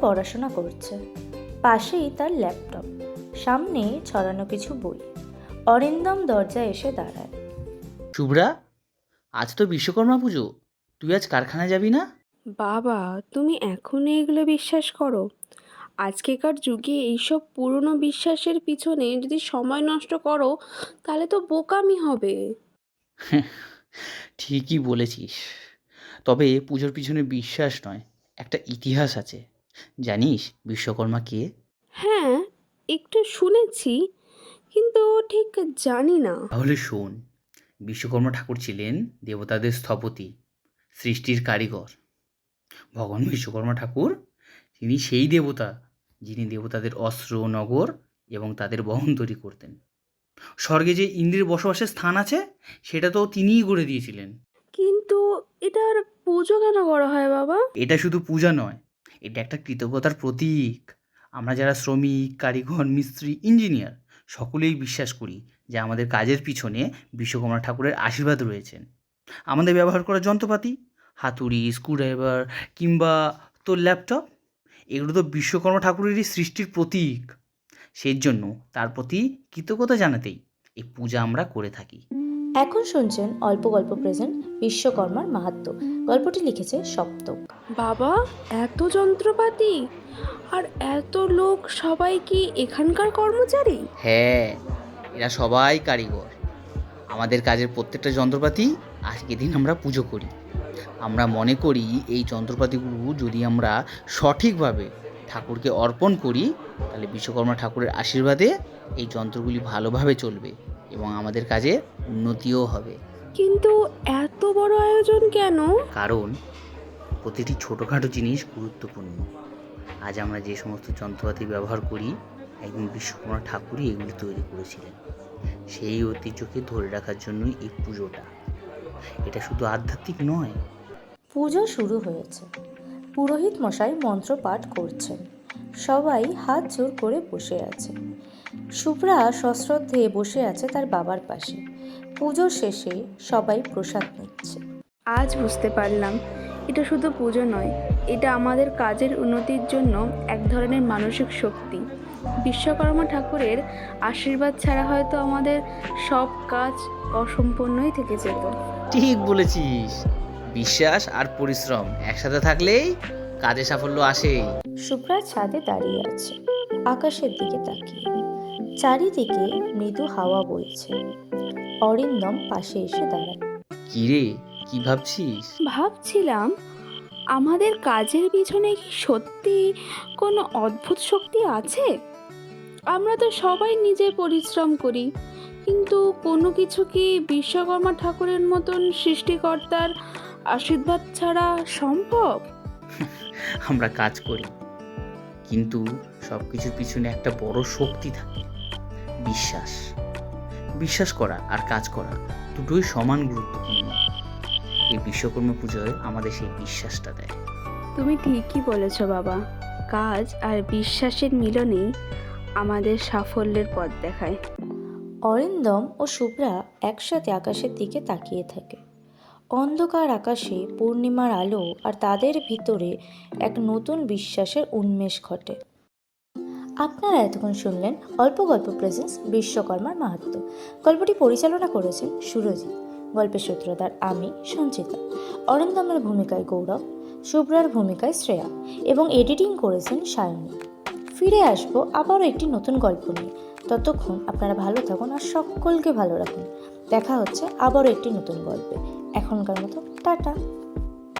পড়াশোনা করছে। পাশেই তার ল্যাপটপ, সামনে ছড়ানো কিছু বই। অরিন্দম দরজায় এসে দাঁড়ায়। শুভ্রা, আজ তো বিশ্বকর্মা পুজো, তুই আজ কারখানায় যাবি না? বাবা, তুমি এখনই এগুলো বিশ্বাস করো? আজকেকার যুগে এইসব পুরনো বিশ্বাসের পিছনে যদি সময় নষ্ট করো তাহলে তো বোকামি হবে। ঠিকই বলেছিস। তবে পুজোর পিছনে বিশ্বাস নয়, একটা ইতিহাস আছে। জানিস বিশ্বকর্মা কে? হ্যাঁ, একটু শুনেছি, কিন্তু ঠিক জানি না। তাহলে শোন, বিশ্বকর্মা ঠাকুর ছিলেন দেবতাদের স্থপতি, সৃষ্টির কারিগর। ভগবান বিশ্বকর্মা ঠাকুর তিনি সেই দেবতা যিনি দেবতাদের অস্ত্র, নগর এবং তাদের বহন তৈরি করতেন। স্বর্গে যে ইন্দ্রের বসবাসের স্থান আছে সেটা তো তিনিই গড়ে দিয়েছিলেন। কিন্তু এটার পুজো কেন করা হয় বাবা? এটা শুধু পূজা নয়, এটা একটা কৃতজ্ঞতার প্রতীক। আমরা যারা শ্রমিক, কারিগর, মিস্ত্রি, ইঞ্জিনিয়ার সকলেই বিশ্বাস করি যে আমাদের কাজের পিছনে বিশ্বকর্মা ঠাকুরের আশীর্বাদ রয়েছেন। আমাদের ব্যবহার করা যন্ত্রপাতি, হাতুড়ি, স্ক্রুড্রাইভার কিংবা তোর ল্যাপটপ, এগুলো তো বিশ্বকর্মা ঠাকুরেরই সৃষ্টির প্রতীক। সেই জন্য তার প্রতি কৃতজ্ঞতা জানাতেই এই পূজা আমরা করে থাকি। এখন শুনছেন অল্প গল্প প্রেজেন্ট বিশ্বকর্মার মাহাত্ম্য। গল্পটি লিখেছে সপ্তক। বাবা, এত যন্ত্রপাতি আর এত লোক, সবাই কি এখানকার কর্মচারী? হ্যাঁ, এরা সবাই কারিগর। আমাদের কাজের প্রত্যেকটা যন্ত্রপাতি আজকের দিন আমরা পুজো করি। আমরা মনে করি এই যন্ত্রপাতিগুলো যদি আমরা সঠিকভাবে ঠাকুরকে অর্পণ করি তাহলে বিশ্বকর্মা ঠাকুরের আশীর্বাদে এই যন্ত্রগুলি ভালোভাবে চলবে এবং আমাদের কাজে উন্নতিও হবে। কিন্তু এত বড় আয়োজন কেন? কারণ প্রতিটি ছোটোখাটো জিনিস গুরুত্বপূর্ণ। আজ আমরা যে সমস্ত যন্ত্রপাতি ব্যবহার করি একদিন বিশ্বকর্মা ঠাকুরই এগুলি তৈরি করেছিলেন। সেই ঐতিহ্যকে ধরে রাখার জন্যই এই পুজোটা। এটা শুধু আধ্যাত্মিক নয়। পুজো শুরু হয়েছে। পুরোহিত মশাই মন্ত্র পাঠ করছেন। সবাই হাত জোর করে বসে আছে। শুভ্রা সশ্রদ্ধে বসে আছে তার বাবার পাশে। পুজোর শেষে সবাই প্রসাদ নিচ্ছে। আজ বুঝতে পারলাম, এটা শুধু পুজো নয়, এটা আমাদের কাজের উন্নতির জন্য এক ধরনের মানসিক শক্তি। বিশ্বকর্মা ঠাকুরের আশীর্বাদ ছাড়া হয়তো আমাদের সব কাজ অসম্পূর্ণই থেকে যেত। ঠিক বলেছিস, বিশ্বাস আর পরিশ্রম একসাথে থাকলেই কাজে সাফল্য আসেই। শুভ্রা ছাদে দাঁড়িয়ে আছে, আকাশের দিকে তাকিয়ে। চারিদিকে মৃদু হাওয়া বইছে। অরিন্দম পাশে এসে দাঁড়ায়। কি রে, কি ভাবছিস? ভাবছিলাম, আমাদের কাজের পিছনে কি সত্যি কোনো অদ্ভুত শক্তি আছে? আমরা তো সবাই নিজে পরিশ্রম করি, কিন্তু কোনো কিছু কি বিশ্বকর্মা ঠাকুরের মতন সৃষ্টিকর্তার আশীর্বাদ ছাড়া সম্ভব? আমরা কাজ করি, কিন্তু সব কিছুর পিছনে একটা বড় শক্তি থাকে, বিশ্বাস। বিশ্বাস করা আর কাজ করা দুটোই সমান গুরুত্বপূর্ণ। এই বিশ্বকর্মা পুজোয় আমাদের সেই বিশ্বাসটা দেয়। তুমি ঠিকই বলেছ বাবা, কাজ আর বিশ্বাসের মিলনেই আমাদের সাফল্যের পথ দেখায়। অরিন্দম ও শুভ্রা একসাথে আকাশের দিকে তাকিয়ে থাকে। অন্ধকার আকাশে পূর্ণিমার আলো আর তাদের ভিতরে এক নতুন বিশ্বাসের উন্মেষ ঘটে। আপনারা এতক্ষণ শুনলেন অল্প গল্প প্রেজেন্স বিশ্বকর্মার মাহাত্ম্য। গল্পটি পরিচালনা করেছেন সুরজিৎ। গল্পের সূত্রধার আমি সঞ্চিতা। অরিন্দমের ভূমিকায় গৌরব, শুভ্রার ভূমিকায় শ্রেয়া এবং এডিটিং করেছেন সায়নী। ফিরে আসবো আবারও একটি নতুন গল্প নিয়ে। ততক্ষণ আপনারা ভালো থাকুন আর সকলকে ভালো রাখুন। দেখা হচ্ছে আবারও একটি নতুন গল্পে। এখনকার মতো টাটা।